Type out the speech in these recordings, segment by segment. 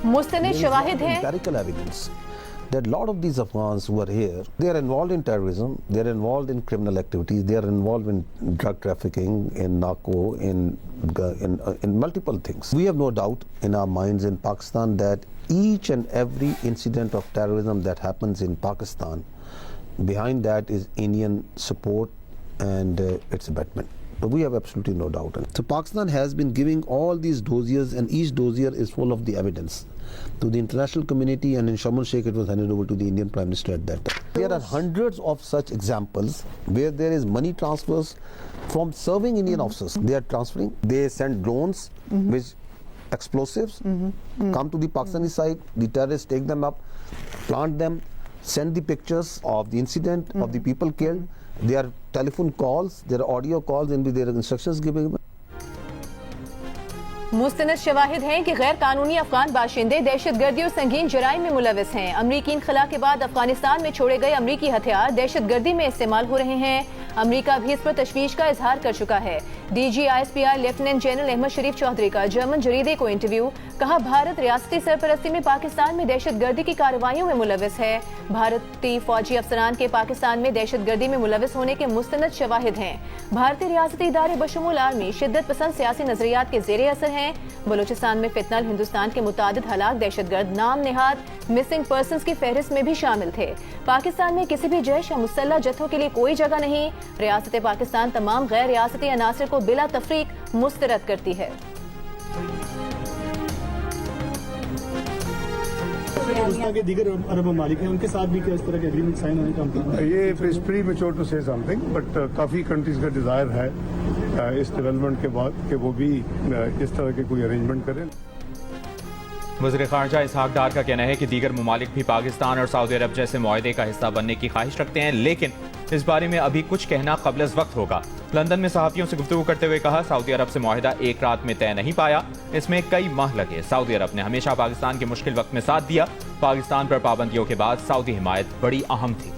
मुस्तनिद शवाहिद हैं empirical evidence that a lot of these Afghans who are here, they are involved in terrorism, they are involved in criminal activities, they are involved in drug trafficking, in narco, in multiple things. We have no doubt in our minds in Pakistan that each and every incident of terrorism that happens in Pakistan, behind that is Indian support and its abetment. But we have absolutely no doubt. So Pakistan has been giving all these dossiers, and each dossier is full of the evidence to the international community, and in Sharm el-Sheikh it was handed over to the Indian Prime Minister at that time. There are hundreds of such examples where there is money transfers from serving Indian officers. They are transferring, they send drones with explosives, come to the Pakistani side, the terrorists take them up, plant them, send the pictures of the incident, of the people killed. There are telephone calls, there are audio calls in which there are instructions given. मुस्तनद शवाहिद हैं कि गैर कानूनी अफगान बाशिंदे दहशतगर्दी और संगीन जराइम में मुलविस हैं। अमरीकी इनखला के बाद अफगानिस्तान में छोड़े गए अमरीकी हथियार दहशतगर्दी में इस्तेमाल हो रहे हैं। अमरीका भी इस पर तशवीश का इजहार कर चुका है। DGISPI लेफ्टिनेंट जनरल अहमद शरीफ चौधरी का जर्मन जरीदे को इंटरव्यू। कहा, भारत रियासती सरपरस्ती में पाकिस्तान में दहशतगर्दी की कार्रवाइयों में मुलविस है। भारतीय फौजी अफसरान के पाकिस्तान में दहशतगर्दी में मुलविस होने के मुस्तनद शवाहिद हैं। भारतीय रियासती इदारे बशमूल आर्मी शिद्दत पसंद सियासी नजरियात के ज़ेरे असर हैं। बलूचिस्तान में फितनल हिंदुस्तान के मुतादिद हलाक दहशतगर्द नाम नेहाद मिसिंग पर्सन्स की फहरिस्त में भी शामिल थे। पाकिस्तान में किसी भी जैश या मुसल्लह जत्थों के लिए कोई जगह नहीं। रियासत पाकिस्तान तमाम गैर रियासती अनासर को बिला तफरीक मुस्तरद करती है। के दीगर अरब ममालिक हैं, उनके साथ भी क्या इस तरह के एग्रीमेंट साइन होने का इम्कान? ये it's premature to say something, but काफ़ी कंट्रीज का डिज़ायर है इस डेवलपमेंट के बाद कि वो भी इस तरह के कोई अरेंजमेंट करें। वज़ीर ख़ारजा इसहाक डार का कहना है कि दीगर ममालिक भी पाकिस्तान और सऊदी अरब जैसे मुआहदे का हिस्सा बनने की ख्वाहिश रखते हैं, लेकिन इस बारे में अभी कुछ कहना क़ब्ल अज़ वक्त होगा। लंदन में सहाफ़ियों से गुफ्तगू करते हुए कहा, सऊदी अरब से मुआहदा एक रात में तय नहीं पाया, इसमें कई माह लगे। सऊदी अरब ने हमेशा पाकिस्तान के मुश्किल वक्त में साथ दिया। पाकिस्तान पर पाबंदियों के बाद सऊदी हिमायत बड़ी अहम थी।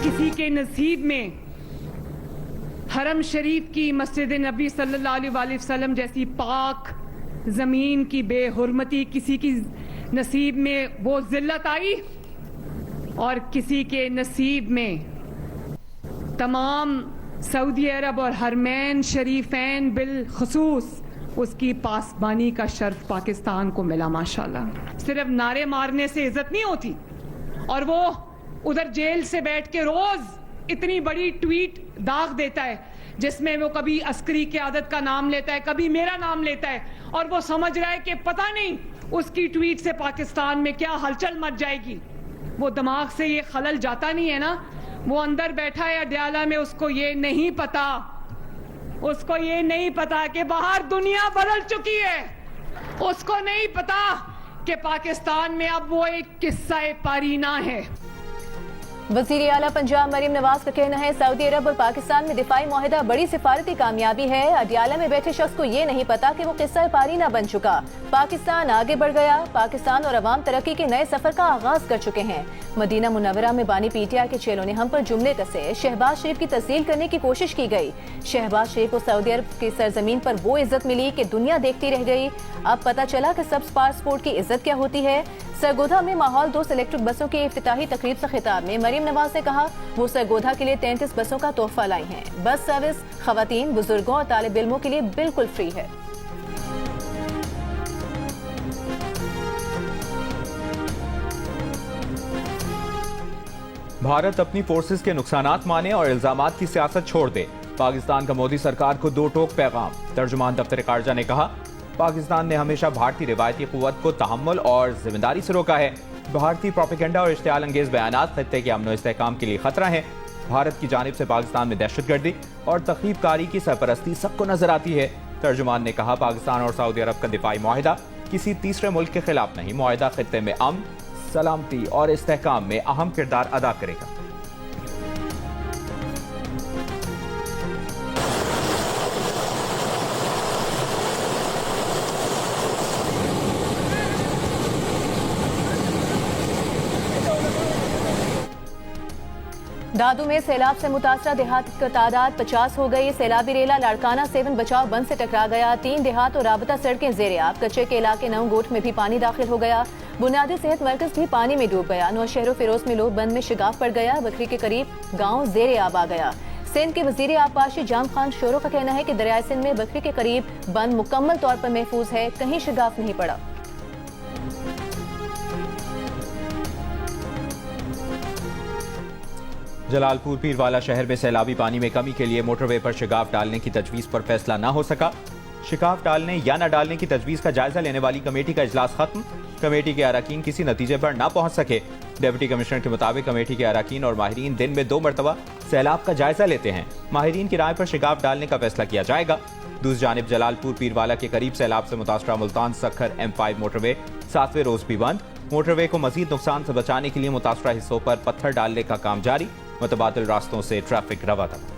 किसी के नसीब में हरम शरीफ की मस्जिद नबी सल्लल्लाहु अलैहि वसल्लम जैसी पाक ज़मीन की बेहुरमती, किसी की नसीब में वो ज़िल्लत आई, और किसी के नसीब में तमाम सऊदी अरब और हरमैन शरीफैन बिलखुसूस उसकी पासबानी का शर्फ पाकिस्तान को मिला। माशाल्लाह, सिर्फ नारे मारने से इज्जत नहीं होती। और वो उधर जेल से बैठ के रोज इतनी बड़ी ट्वीट दाग देता है जिसमें वो कभी अस्करी क़यादत का नाम लेता है, कभी मेरा नाम लेता है, और वो समझ रहा है कि पता नहीं उसकी ट्वीट से पाकिस्तान में क्या हलचल मच जाएगी। वो दिमाग से ये खलल जाता नहीं है ना। वो अंदर बैठा है अडयाला में, उसको ये नहीं पता कि बाहर दुनिया बदल चुकी है। उसको नहीं पता कि पाकिस्तान में अब वो एक किस्सा पारीना है। वज़ीर आला पंजाब मरीम नवाज का कहना है, सऊदी अरब और पाकिस्तान में दिफाई मुआहदा बड़ी सिफारती कामयाबी है। अडियाला में बैठे शख्स को ये नहीं पता कि वो किस्सा पारीना बन चुका। पाकिस्तान आगे बढ़ गया। पाकिस्तान और अवाम तरक्की के नए सफर का आगाज कर चुके हैं। मदीना मुनव्वरा में बानी PTI के चेलों ने हम पर जुमले कसे। शहबाज शरीफ की तस्दील करने की कोशिश की गई। शहबाज शरीफ को सऊदी अरब की सरजमीन पर वो इज्जत मिली कि दुनिया देखती रह गई। अब पता चला कि सब पासपोर्ट की इज्जत क्या होती है। सरगोधा में माहौल 2 इलेक्ट्रिक बसों की इफ्तिताही तकरीब से खिताब में मरीम नवाज ने कहा, वो सरगोधा के लिए 33 बसों का तोहफा लाई हैं। बस सर्विस खवातीन, बुजुर्गों और तालिब इल्मों के लिए बिल्कुल फ्री है। भारत अपनी फोर्सेस के नुकसानात माने और इल्जामात की सियासत छोड़ दे। पाकिस्तान का मोदी सरकार को 2 टोक पैगाम। तर्जुमान दफ्तर ख़ारजा ने कहा, पाकिस्तान ने हमेशा भारतीय रिवायती क़ुव्वत को तहम्मुल और जिम्मेदारी से रोका है। भारतीय प्रोपेगेंडा और इश्तियाल अंगेज बयानात खत्ते के अमन व इस्तेहकाम के लिए खतरा है। भारत की जानिब से पाकिस्तान में दहशतगर्दी और तख़रीबकारी की सरपरस्ती सबको नजर आती है। तर्जुमान ने कहा, पाकिस्तान और सऊदी अरब का दिफाई मुआहिदा किसी तीसरे मुल्क के खिलाफ नहीं, मुआहिदा खत्ते में अमन, सलामती और इस्तेहकाम में अहम किरदार अदा करेगा। दादू में सैलाब से मुतासरा देहात की तादाद 50 हो गई। सैलाबी रेला लाड़काना 7 बचाव बंद से टकरा गया। 3 देहात और राबता सड़कें ज़ेर-ए-आब। कच्चे के इलाके नवगोठ में भी पानी दाखिल हो गया। बुनियादी सेहत मरकज भी पानी में डूब गया। नौशहर फिरोज में लोग बंद में शिगाफ पड़ गया। बकरी के करीब गाँव ज़ेर-ए-आब आ गया। सिंध के वजीर आबपाशी जाम खान शोरो का कहना है कि दरियाए सिंध में बकरी के करीब बंद मुकम्मल तौर पर महफूज है, कहीं शिगाफ नहीं पड़ा। जलालपुर पीरवाला शहर में सैलाबी पानी में कमी के लिए मोटरवे पर शिगाफ डालने की तजवीज़ पर फैसला न हो सका। शिगाफ डालने या न डालने की तजवीज़ का जायजा लेने वाली कमेटी का इजलास खत्म। कमेटी के अरकान किसी नतीजे पर न पहुंच सके। डिप्टी कमिश्नर के मुताबिक कमेटी के अरकान और माहिरीन दिन में 2 मरतबा सैलाब का जायजा लेते हैं। माहिरीन की राय पर शिगाफ डालने का फैसला किया जाएगा। दूसरी जानिब जलालपुर पीरवाला के करीब सैलाब से मुतासरा मुल्तान सखर M5 मोटरवे 7वें रोज भी बंद। मोटरवे को मजीद नुकसान से बचाने के लिए मुतासरा हिस्सों पर पत्थर डालने का काम जारी। मुतबादिल रास्तों से ट्रैफिक रवादवा।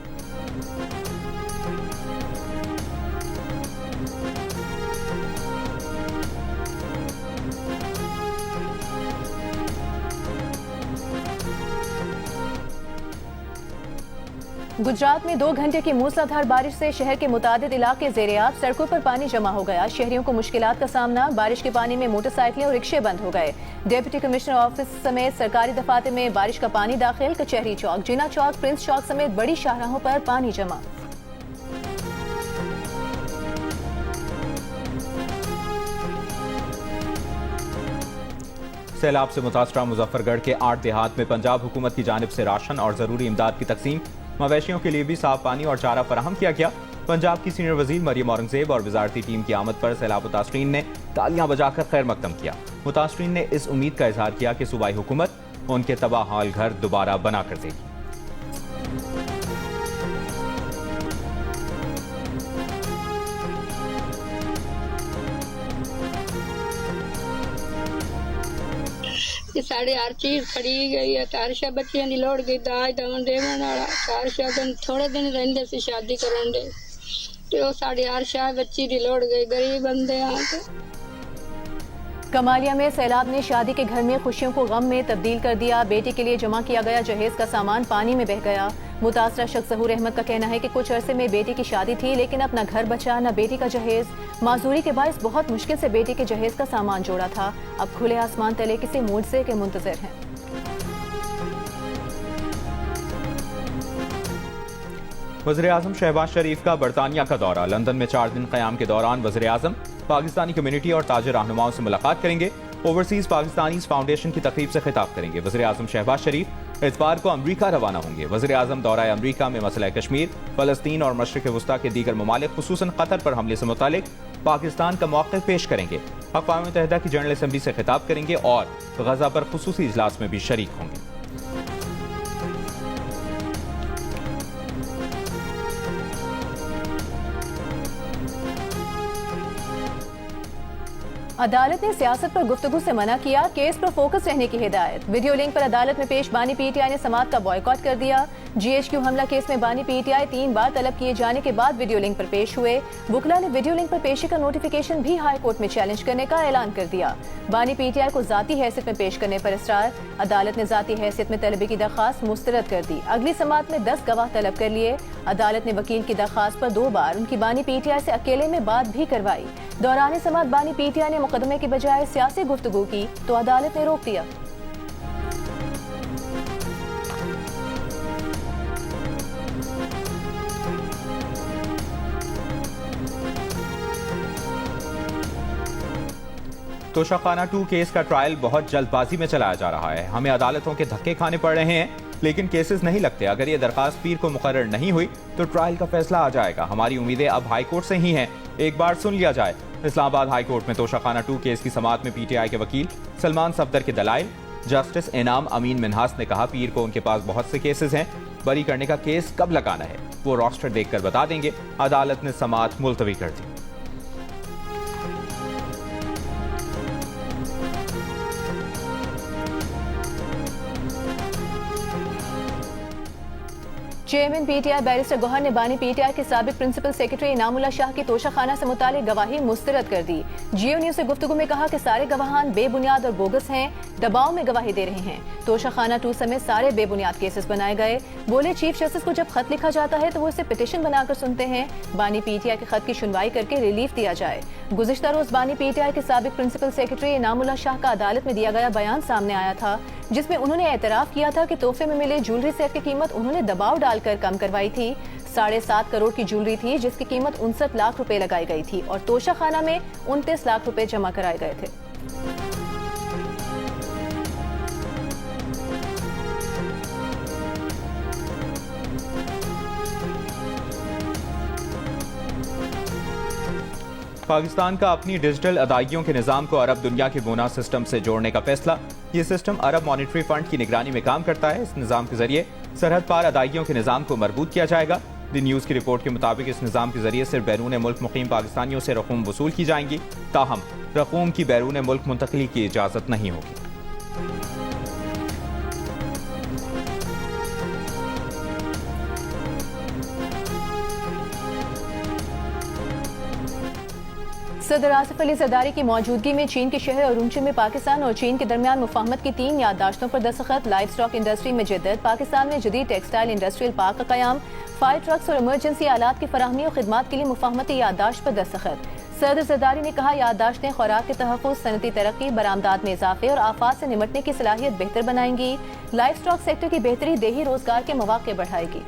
गुजरात में 2 घंटे की मूसलाधार बारिश से शहर के मुतादिद इलाके ज़ेर-ए-आब। सड़कों पर पानी जमा हो गया। शहरियों को मुश्किलात का सामना। बारिश के पानी में मोटरसाइकिलें और रिक्शे बंद हो गए। डिप्टी कमिश्नर ऑफिस समेत सरकारी दफातर में बारिश का पानी दाखिल। कचहरी चौक, जिना चौक, प्रिंस चौक समेत बड़ी शाहराहों पर पानी जमा। सैलाब से मुतासरा मुजफ्फरगढ़ के 8 देहात में पंजाब हुकूमत की जानिब से राशन और जरूरी इमदाद की तकसीम। मवेशियों के लिए भी साफ पानी और चारा फराहम किया गया। पंजाब की सीनियर वजीर मरियम औरंगजेब और वजारती टीम की आमद पर सैलाब मुतासरीन ने तालियां बजाकर खैर मकदम किया। मुतासरीन ने इस उम्मीद का इजहार किया कि सूबाई हुकूमत उनके तबाह हाल घर दोबारा बना कर देगी। साढ़े हर चीज फड़ी गई है। तारशा बच्चियां दी लोड़ गई, दाज दवन देवन वाला। तारशा दिन थोड़े दिन रहिंदे सी शादी करन दे ते ओ साढ़े हर शाह बच्ची दी लोड़ गई। गरीब बंदे आ। कमालिया में सैलाब ने शादी के घर में खुशियों को गम में तब्दील कर दिया। बेटी के लिए जमा किया गया जहेज का सामान पानी में बह गया। मुतासरा शख्स ज़हूर अहमद का कहना है कि कुछ अरसे में बेटी की शादी थी, लेकिन अपना घर बचा न बेटी का जहेज। माजूरी के बायस बहुत मुश्किल से बेटी के जहेज का सामान जोड़ा था। अब खुले आसमान तले किसी मुआवजे के मुंतजर हैं। वज़ीर-ए-आज़म शहबाज शरीफ का बरतानिया का दौरा। लंदन में 4 दिन क़याम के दौरान वज़ीर-ए-आज़म पाकिस्तानी कम्युनिटी और ताजिर रहनुमाओं से मुलाकात करेंगे। ओवरसीज पाकिस्तानीज़ फाउंडेशन की तकरीब से खिताब करेंगे। वज़ीर-ए-आज़म शहबाज शरीफ इतवार को अमरीका रवाना होंगे। वज़ीर-ए-आज़म दौरा अमरीका में मसला कश्मीर, फ़लस्तीन और मशरिक़ वस्ता के दीगर ममालिक खुसूसन कतर पर हमले से मुतालिक पाकिस्तान का मौक़िफ़ पेश करेंगे। अक़वाम मुत्तहिदा की जनरल असम्बली से खिताब करेंगे और गज़ा पर खुसूसी इजलास में भी शरीक होंगे। अदालत ने सियासत पर गुफ्तगू से मना किया। केस पर फोकस रहने की हिदायत। वीडियो लिंक पर अदालत में पेश बानी पीटीआई ने समाअत का बॉयकॉट कर दिया। जीएचक्यू हमला केस में बानी पीटीआई 3 बार तलब किए जाने के बाद वीडियो लिंक पर पेश हुए। वुकला ने वीडियो लिंक पर पेशी का नोटिफिकेशन भी हाई कोर्ट में चैलेंज करने का ऐलान कर दिया। बानी पीटीआई को जाती हैसियत में पेश करने पर इसरार। अदालत ने जाती हैसियत में तलबी की दरख्वास्त मुस्तरद कर दी। अगली समाअत में 10 गवाह तलब कर लिए। अदालत ने वकील की दरख्वास्त पर 2 बार उनकी बानी पीटीआई से अकेले में बात भी करवाई। दौरान समाअत बानी पीटीआई ने मुकदमे के बजाय सियासी गुफ्तगू की तो अदालत ने रोक दिया। तोशाखाना 2 केस का ट्रायल बहुत जल्दबाजी में चलाया जा रहा है। हमें अदालतों के धक्के खाने पड़ रहे हैं, लेकिन केसेस नहीं लगते। अगर ये दरखास्त पीर को मुकर्रर नहीं हुई तो ट्रायल का फैसला आ जाएगा। हमारी उम्मीदें अब हाई कोर्ट से ही हैं, एक बार सुन लिया जाए। इस्लामाबाद हाई कोर्ट में तोशाखाना 2 केस की समाअत में पीटीआई के वकील सलमान सफदर के दलाइल। जस्टिस इनाम अमीन मिन्हास ने कहा पीर को उनके पास बहुत से केसेस हैं, बरी करने का केस कब लगाना है वो रोस्टर देखकर बता देंगे। अदालत ने समाअत मुलतवी कर दी। चेयरमैन पीटीआई बैरिस्टर गौहर ने बानी पीटीआई के साबिक प्रिंसिपल सेक्रेटरी इनामुल्लाह शाह की तोशाखाना से मुतालिक गवाही मुस्तरद कर दी। जियो न्यूज से गुफ्तगू में कहा कि सारे गवाहान बेबुनियाद और बोगस हैं, दबाव में गवाही दे रहे हैं। तोशाखाना 2 समेत सारे बेबुनियाद केसेस बनाए गए। बोले चीफ जस्टिस को जब खत लिखा जाता है तो वो इसे पिटीशन बनाकर सुनते हैं। बानी पीटीआई के खत की सुनवाई करके रिलीफ दिया जाए। गुज़िश्ता रोज बानी पीटीआई के साबिक प्रिंसिपल सेक्रेटरी इनामुल्लाह शाह का अदालत में दिया गया बयान सामने आया था, जिसमें उन्होंने एतराफ किया था कि तोहफे में मिले ज्वेलरी सेट की कीमत उन्होंने दबाव डालकर कम करवाई थी। 7.5 करोड़ की ज्वेलरी थी जिसकी कीमत 59 लाख रुपए लगाई गई थी और तोशाखाना में 29 लाख रुपए जमा कराए गए थे। पाकिस्तान का अपनी डिजिटल अदायगियों के निज़ाम को अरब दुनिया के बोना सिस्टम से जोड़ने का फैसला। ये सिस्टम अरब मॉनिटरी फंड की निगरानी में काम करता है। इस निज़ाम के जरिए सरहद पार अदायगियों के निज़ाम को मजबूत किया जाएगा। दी न्यूज़ की रिपोर्ट के मुताबिक इस निज़ाम के जरिए सिर्फ बैरून मुल्क मुकीम पाकिस्तानियों से रकूम वसूल की जाएंगी, ताहम रकूम की बैरून मुल्क मुंतकली की इजाज़त नहीं होगी। सदर आसिफ अली जरदारी की मौजूदगी में चीन के शहर उरुमची में पाकिस्तान और चीन के दरमियान मुफाहमत की 3 याददाश्तों पर दस्तखत। लाइफ स्टॉक इंडस्ट्री में जद्दत, पाकिस्तान में जदीद टेक्सटाइल इंडस्ट्रियल पार्क का क़याम, फायर ट्रक्स और इमरजेंसी आलात की फराहमी और खिदमात के लिए मुफाहमती याददाश्त पर दस्तखत। सदर जरदारी ने कहा याददाश्तें खुराक के तहफ़्फ़ुज़, सनती तरक्की, बरामदात में इजाफे और आफात से निमटने की सलाहियत बेहतर बनाएंगी। लाइफ स्टॉक सेक्टर की बेहतरी देही रोजगार के मौक़े बढ़ाएगी।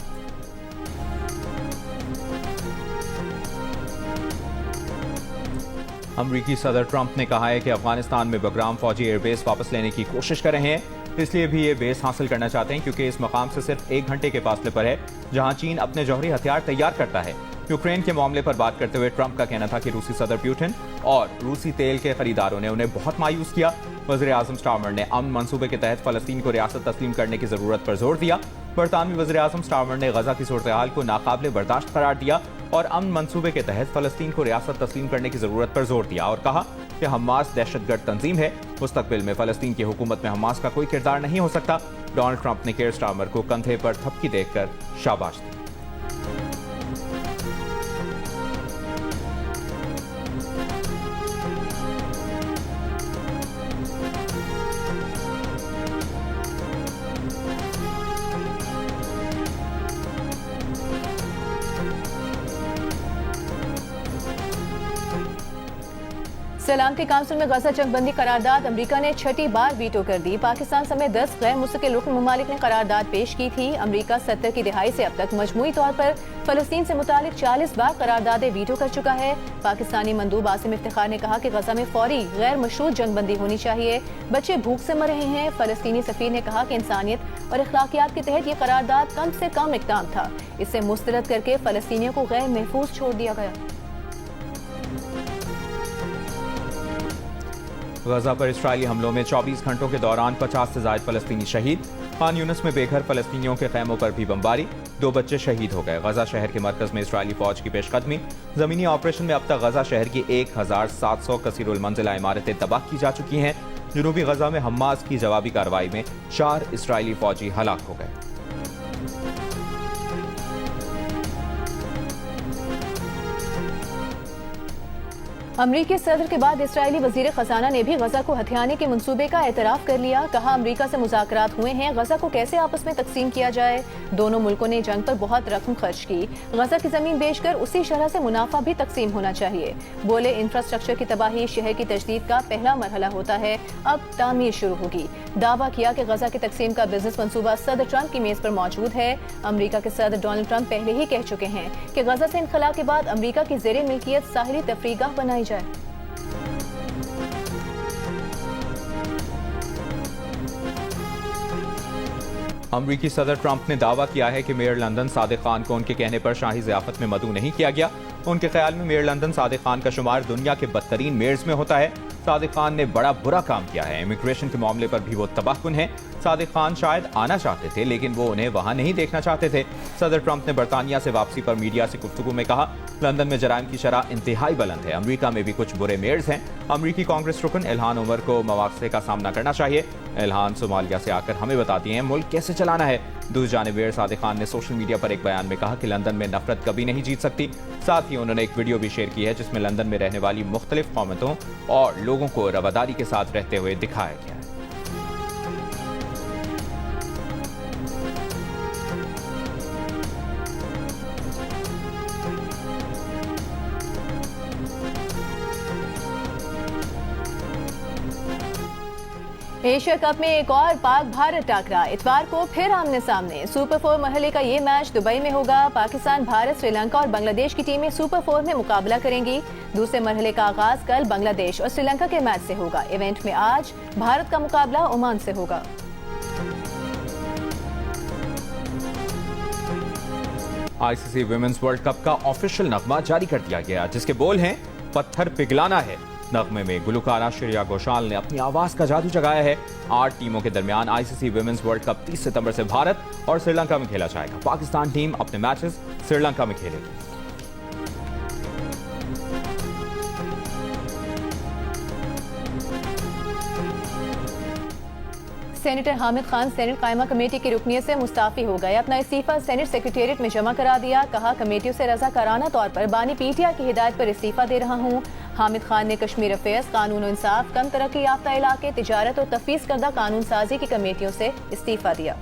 अमरीकी सदर ट्रंप ने कहा है कि अफगानिस्तान में बगराम फौजी एयरबेस वापस लेने की कोशिश कर रहे हैं, इसलिए भी ये बेस हासिल करना चाहते हैं क्योंकि इस मकाम से सिर्फ 1 घंटे के फासले पर है जहां चीन अपने जौहरी हथियार तैयार करता है। यूक्रेन के मामले पर बात करते हुए ट्रंप का कहना था कि रूसी सदर पुतिन और रूसी तेल के खरीदारों ने उन्हें बहुत मायूस किया। वज़ीर आज़म स्टारमर ने अमन मंसूबे के तहत फ़लस्तीन को रियासत तस्लीम करने की ज़रूरत पर जोर दिया। बरतानवी वज़ीर आज़म स्टारमर ने गजा की सूरत हाल को नाकाबिले बर्दाश्त करार दिया और अमन मंसूबे के तहत फ़लस्तीन को रियासत तस्लीम करने की ज़रूरत पर जोर दिया और कहा कि हमास दहशतगर्द तंजीम है, मुस्तकबिल में फ़लस्तीन की हुकूमत में हमास का कोई किरदार नहीं हो सकता। डोनाल्ड ट्रंप ने केयर स्टारमर को कंधे पर थपकी देकर शाबाश दी। सलामती काउंसिल में गजा जंगबंदी करारदाद अमरीका ने 6ठी बार वीटो कर दी। पाकिस्तान समेत 10 गैर मुस्तकिल रुकन ममालिक ने करारदाद पेश की थी। अमरीका 70 की दिहाई से अब तक मजमूई तौर पर फलस्तीन से मुतालिक 40 बार करारदादें वीटो कर चुका है। पाकिस्तानी मंदूब आसिम इफ्तिखार ने कहा कि गजा में फौरी गैर मशरूत जंगबंदी होनी चाहिए, बच्चे भूख से मर रहे हैं। फलस्तीनी सफीर ने कहा कि इंसानियत और अखलाकियात के तहत ये करारदाद कम से कम इक़दाम था, इसे मुस्तरद करके फलस्तीनियों को गैर महफूज छोड़ दिया गया। गजा पर इसराइली हमलों में 24 घंटों के दौरान 50 से ज़ायद फलस्तीनी शहीद। खान यूनिस में बेघर फलस्तीनियों के खैमों पर भी बमबारी, 2 बच्चे शहीद हो गए। गजा शहर के मरकज में इसराइली फौज की पेशकदमी। जमीनी ऑपरेशन में अब तक गजा शहर की 1700 कसीरुल मंजिला इमारतें तबाह की जा चुकी हैं। जनूबी गजा में हमास की जवाबी कार्रवाई में 4 इसराइली फौजी हलाक हो गए। अमरीकी सदर के बाद इसराइली वजीर खजाना ने भी गजा को हथियाने के मंसूबे का एतराफ कर लिया। कहा अमरीका से मुज़ाकरात हुए हैं, गजा को कैसे आपस में तकसीम किया जाए। दोनों मुल्कों ने जंग पर बहुत रकम खर्च की, गजा की जमीन बेचकर उसी शरह से मुनाफा भी तकसीम होना चाहिए। बोले इंफ्रास्ट्रक्चर की तबाही शहर की तजदीद का पहला मरहला होता है, अब तामीर शुरू होगी। दावा किया कि गजा की तकसीम का बिजनेस मंसूबा सदर ट्रंप की मेज पर मौजूद है। अमरीका के सदर डोनाल्ड ट्रंप पहले ही कह चुके हैं कि गजा से इनखला के बाद अमरीका की ज़ेरे मिल्कियत साहिली तफरीगाह बनाई जाए। अमरीकी सदर ट्रंप ने दावा किया है कि मेयर लंदन सादिक खान को उनके कहने पर शाही ज़ियाफत में मदऊ नहीं किया गया। उनके ख्याल में मेयर लंदन सादिक खान का शुमार दुनिया के बदतरीन मेयर्स में होता है। صادق خان نے بڑا برا کام کیا ہے، امیگریشن کے معاملے پر بھی وہ تباہکن ہیں۔ صادق خان شاید آنا چاہتے تھے لیکن وہ انہیں وہاں نہیں دیکھنا چاہتے تھے۔ صدر ٹرمپ نے برطانیہ سے واپسی پر میڈیا سے گفتگو میں کہا، لندن میں جرائم کی شرح انتہائی بلند ہے، امریکہ میں بھی کچھ برے میئرز ہیں۔ امریکی کانگریس رکن الہان عمر کو مواخذے کا سامنا کرنا چاہیے۔ الہان صومالیہ سے آ کر ہمیں بتاتی ہیں ملک کیسے چلانا ہے۔ دوسری جانب میئر صادق خان نے سوشل میڈیا پر ایک بیان میں کہا کہ لندن میں نفرت کبھی نہیں جیت سکتی۔ ساتھ ہی انہوں نے ایک ویڈیو بھی شیئر کی ہے جس میں لندن میں رہنے والی مختلف قوموں اور لوگوں کو رواداری کے ساتھ رہتے ہوئے دکھایا گیا ہے۔ ایشیا کپ میں ایک اور پاک بھارت ٹاکرا، اتوار کو پھر آمنے سامنے۔ سپر 4 مرحلے کا یہ میچ دبئی میں ہوگا۔ پاکستان، بھارت، سری لنکا اور بنگلہ دیش کی ٹیمیں سپر 4 میں مقابلہ کریں گی۔ دوسرے مرحلے کا آغاز کل بنگلہ دیش اور سری لنکا کے میچ سے ہوگا۔ ایونٹ میں آج بھارت کا مقابلہ عمان سے ہوگا۔ آئی سی سی ویمنز ورلڈ کپ کا آفیشیل نغمہ جاری کر دیا گیا جس کے بول ہیں پتھر پگھلانا ہے۔ نغمے میں گلوکارہ شرییا گھوشال نے اپنی آواز کا جادو جگایا ہے۔ 8 ٹیموں کے درمیان آئی سی سی ویمنز ورلڈ کپ 30 ستمبر سے بھارت اور سری لنکا میں کھیلا جائے گا۔ پاکستان ٹیم اپنے میچز سری لنکا میں کھیلے گی۔ سینیٹر حامد خان سینٹ قائمہ کمیٹی کی رکنیت سے مستعفی ہو گئے۔ اپنا استعفیٰ سینٹ سیکریٹریٹ میں جمع کرا دیا۔ کہا، کمیٹیوں سے رضاکارانہ طور پر بانی پی ٹی آئی کی ہدایت پر استعفیٰ دے رہا ہوں۔ حامد خان نے کشمیر افیئرز، قانون و انصاف، کم ترقی یافتہ علاقے، تجارت اور تفویض کردہ قانون سازی کی کمیٹیوں سے استعفیٰ دیا۔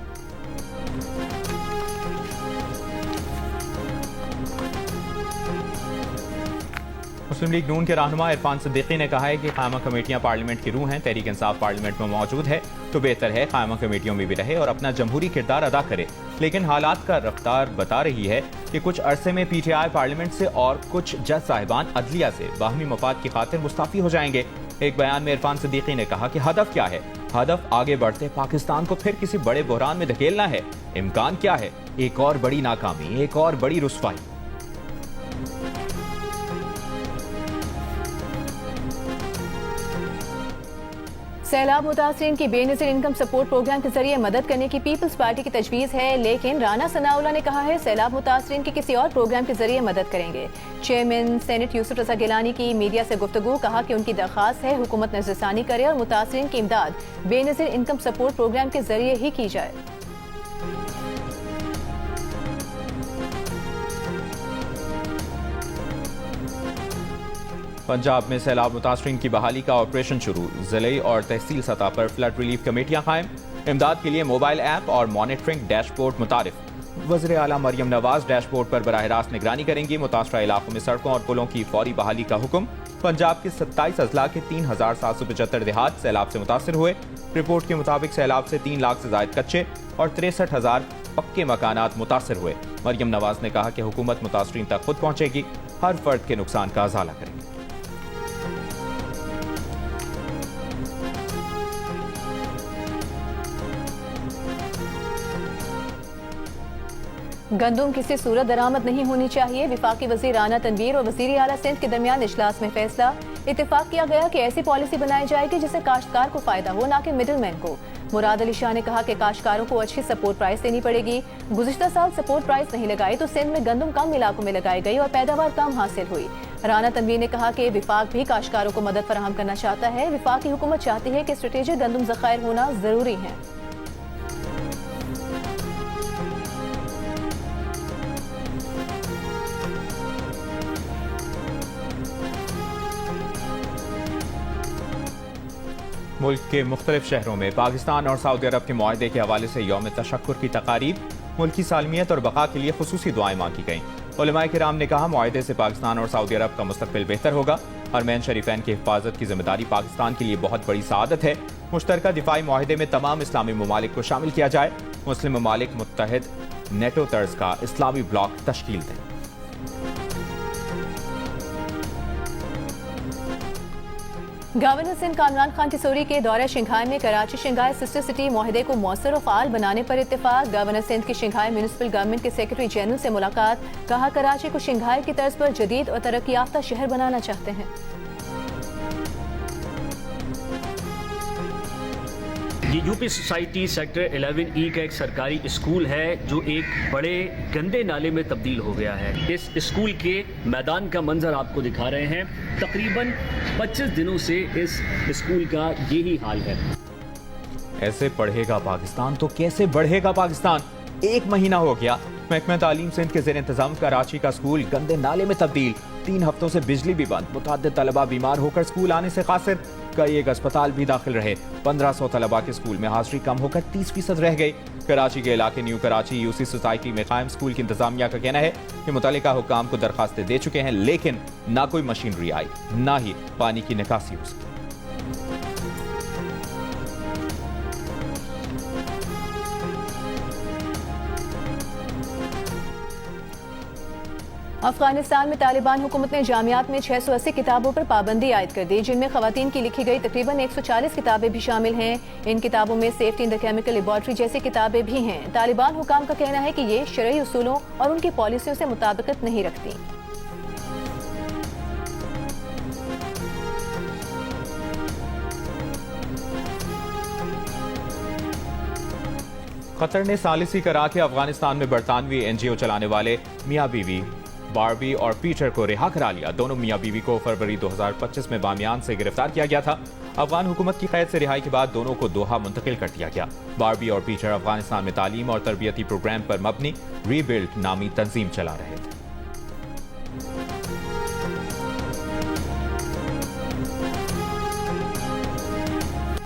مسلم لیگ نون کے رہنما عرفان صدیقی نے کہا ہے کہ قائمہ کمیٹیاں پارلیمنٹ کی روح ہیں۔ تحریک انصاف پارلیمنٹ میں موجود ہے تو بہتر ہے قائمہ کمیٹیوں میں بھی رہے اور اپنا جمہوری کردار ادا کرے، لیکن حالات کا رفتار بتا رہی ہے کہ کچھ عرصے میں پی ٹی آئی پارلیمنٹ سے اور کچھ جج صاحبان عدلیہ سے باہمی مفاد کی خاطر مستعفی ہو جائیں گے۔ ایک بیان میں عرفان صدیقی نے کہا کہ ہدف کیا ہے؟ ہدف آگے بڑھتے پاکستان کو پھر کسی بڑے بحران میں دھکیلنا ہے۔ امکان کیا ہے؟ ایک اور بڑی ناکامی، ایک اور بڑی رسوائی۔ سیلاب متاثرین کی بے نظیر انکم سپورٹ پروگرام کے ذریعے مدد کرنے کی پیپلز پارٹی کی تجویز ہے، لیکن رانا ثناءاللہ نے کہا ہے سیلاب متاثرین کی کسی اور پروگرام کے ذریعے مدد کریں گے۔ چیئرمین سینٹ یوسف رضا گیلانی کی میڈیا سے گفتگو، کہا کہ ان کی درخواست ہے حکومت نظر ثانی کرے اور متاثرین کی امداد بے نظیر انکم سپورٹ پروگرام کے ذریعے ہی کی جائے۔ پنجاب میں سیلاب متاثرین کی بحالی کا آپریشن شروع، ضلعی اور تحصیل سطح پر فلڈ ریلیف کمیٹیاں قائم، امداد کے لیے موبائل ایپ اور مانیٹرنگ ڈیش بورڈ متعارف۔ وزیر اعلیٰ مریم نواز ڈیش بورڈ پر براہ راست نگرانی کریں گی۔ متاثرہ علاقوں میں سڑکوں اور پلوں کی فوری بحالی کا حکم۔ پنجاب کے 27 اضلاع کے 3775 دیہات سیلاب سے متاثر ہوئے۔ رپورٹ کے مطابق سیلاب سے 3 لاکھ سے زائد کچے اور 63,000 پکے مکانات متاثر ہوئے۔ مریم نواز نے کہا کہ حکومت متاثرین تک خود پہنچے گی، ہر فرد کے نقصان کا ازالہ کرے گی۔ گندم کسی صورت درآمد نہیں ہونی چاہیے، وفاقی وزیر رانا تنویر اور وزیر اعلیٰ سندھ کے درمیان اجلاس میں فیصلہ۔ اتفاق کیا گیا کہ ایسی پالیسی بنائی جائے گی جس سے کاشتکار کو فائدہ ہو، نہ کہ مڈل مین کو۔ مراد علی شاہ نے کہا کہ کاشتکاروں کو اچھی سپورٹ پرائس دینی پڑے گی۔ گزشتہ سال سپورٹ پرائس نہیں لگائی تو سندھ میں گندم کم علاقوں میں لگائی گئی اور پیداوار کم حاصل ہوئی۔ رانا تنویر نے کہا کہ وفاق بھی کاشتکاروں کو مدد فراہم کرنا چاہتا ہے۔ وفاقی حکومت چاہتی ہے کہ اسٹریٹجک گندم ذخائر ہونا ضروری ہے۔ ملک کے مختلف شہروں میں پاکستان اور سعودی عرب کے معاہدے کے حوالے سے یوم تشکر کی تقاریب، ملکی سالمیت اور بقا کے لیے خصوصی دعائیں مانگی گئیں۔ علماء کرام نے کہا معاہدے سے پاکستان اور سعودی عرب کا مستقبل بہتر ہوگا۔ حرمین شریفین کی حفاظت کی ذمہ داری پاکستان کے لیے بہت بڑی سعادت ہے۔ مشترکہ دفاعی معاہدے میں تمام اسلامی ممالک کو شامل کیا جائے۔ مسلم ممالک متحد نیٹو طرز کا اسلامی بلاک تشکیل دیں۔ گورنر سندھ کامران خان ٹیسوری کے دورہ شنگھائی میں کراچی شنگھائی سسٹر سٹی معاہدے کو مؤثر و فعال بنانے پر اتفاق۔ گورنر سندھ کی شنگھائی میونسپل گورنمنٹ کے سیکرٹری جنرل سے ملاقات، کہا کراچی کو شنگھائی کی طرز پر جدید اور ترقی یافتہ شہر بنانا چاہتے ہیں۔ یہ U P society sector 11E کا ایک سرکاری اسکول ہے جو ایک بڑے گندے نالے میں تبدیل ہو گیا ہے. اس اسکول کے میدان کا منظر آپ کو دکھا رہے ہیں. تقریباً 25 دنوں سے اس اسکول کا یہی حال ہے. ایسے پڑھے گا پاکستان تو کیسے بڑھے گا پاکستان؟ 1 مہینہ ہو گیا محکمہ تعلیم سندھ کے زیر انتظام کراچی کا اسکول گندے نالے میں تبدیل. 3 ہفتوں سے بجلی بھی بند. متعدد طلبہ بیمار ہو کر اسکول آنے سے قاصر. کئی ایک اسپتال بھی داخل رہے. 1500 طلبہ کے اسکول میں حاضری کم ہو کر 30% رہ گئی. کراچی کے علاقے نیو کراچی یوسی سوسائٹی میں قائم اسکول کی انتظامیہ کا کہنا ہے کہ متعلقہ حکام کو درخواستیں دے چکے ہیں لیکن نہ کوئی مشینری آئی نہ ہی پانی کی نکاسی ہو سکی. افغانستان میں طالبان حکومت نے جامعات میں 680 کتابوں پر پابندی عائد کر دی جن میں خواتین کی لکھی گئی تقریباً 140 کتابیں بھی شامل ہیں. ان کتابوں میں safety in the chemical laboratory جیسی کتابیں بھی ہیں. طالبان حکام کا کہنا ہے کہ یہ شرعی اصولوں اور ان کی پالیسیوں سے مطابقت نہیں رکھتی. قطر نے ثالثی کرا کے افغانستان میں برطانوی NGO چلانے والے میاں بیوی باربی اور پیٹر کو رہا کرا لیا. دونوں میاں بیوی کو فروری 2025 میں بامیان سے گرفتار کیا گیا تھا. افغان حکومت کی قید سے رہائی کے بعد دونوں کو دوحہ منتقل کر دیا گیا. باربی اور پیٹر افغانستان میں تعلیم اور تربیتی پروگرام پر مبنی ری بلڈ نامی تنظیم چلا رہے تھے.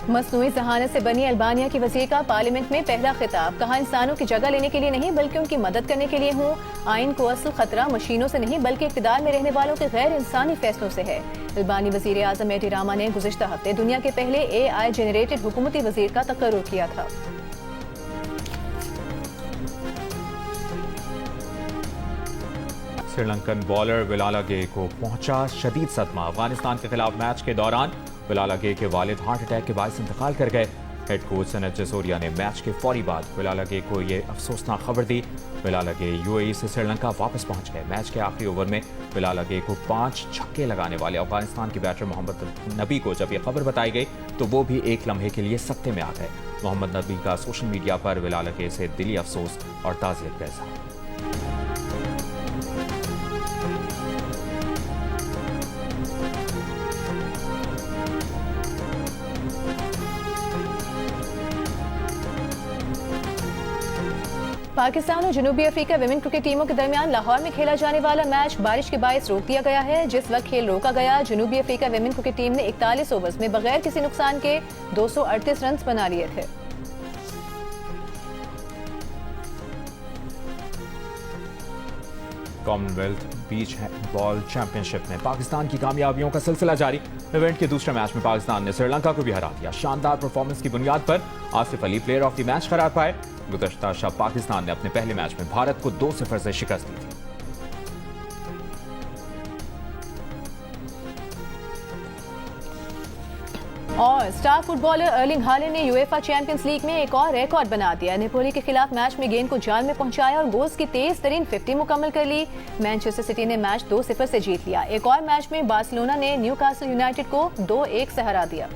مصنوعی ذہانت سے بنی البانیہ کی وزیر کا پارلیمنٹ میں پہلا خطاب. کہا انسانوں کی جگہ لینے کے لیے نہیں بلکہ ان کی مدد کرنے کے لیے ہوں. آئین کو اصل خطرہ مشینوں سے نہیں بلکہ اقتدار میں رہنے والوں کے غیر انسانی فیصلوں سے ہے. البانی وزیر اعظم ایٹی راما نے گزشتہ ہفتے دنیا کے پہلے AI جنریٹڈ حکومتی وزیر کا تقرر کیا تھا. سری لنکن بالر ولالا گے کو پہنچا شدید صدمہ. افغانستان کے خلاف میچ کے دوران ولالا گے کے والد ہارٹ اٹیک کے باعث انتقال کر گئے. ہیڈ کوچ سنت جسوریا نے میچ کے فوری بعد ولالا گے کو یہ افسوسناک خبر دی. ولالا گے UAE سے سری لنکا واپس پہنچ گئے. میچ کے آخری اوور میں ولالا گے کو 5 چھکے لگانے والے افغانستان کے بیٹر محمد نبی کو جب یہ خبر بتائی گئی تو وہ بھی ایک لمحے کے لیے سکتے میں آ گئے. محمد نبی کا سوشل میڈیا پر ولالا گے سے دلی افسوس اور تعزیت کا اظہار. پاکستان اور جنوبی افریقہ ویمن کرکٹ ٹیموں کے درمیان لاہور میں کھیلا جانے والا میچ بارش کے باعث روک دیا گیا ہے. جس وقت کھیل روکا گیا جنوبی افریقہ ویمن کرکٹ ٹیم نے 41 اوورز میں بغیر کسی نقصان کے 238 رنز بنا لیے تھے. کامن ویلتھ بیچ بال چیمپئن شپ میں پاکستان کی کامیابیوں کا سلسلہ جاری. ایونٹ کے دوسرے میچ میں پاکستان نے سری لنکا کو بھی ہرا دیا. شاندار پرفارمنس کی بنیاد پر آصف علی پلیئر آف دی میچ قرار پائے. گزشتہ شب پاکستان نے اپنے پہلے میچ میں بھارت کو 2-0 سے شکست دی تھی. اور star footballer Erling Haaland نے UEFA چیمپئنز لیگ میں ایک اور ریکارڈ بنا دیا. نیپولی کے خلاف میچ میں گیند کو جال میں پہنچایا اور گولز کی تیز ترین 50 مکمل کر لی. مینچسٹر سٹی نے میچ 2-0 سے جیت لیا. ایک اور میچ میں بارسلونا نے نیو کاسل یونائٹڈ کو 2-1 سے ہرا دیا.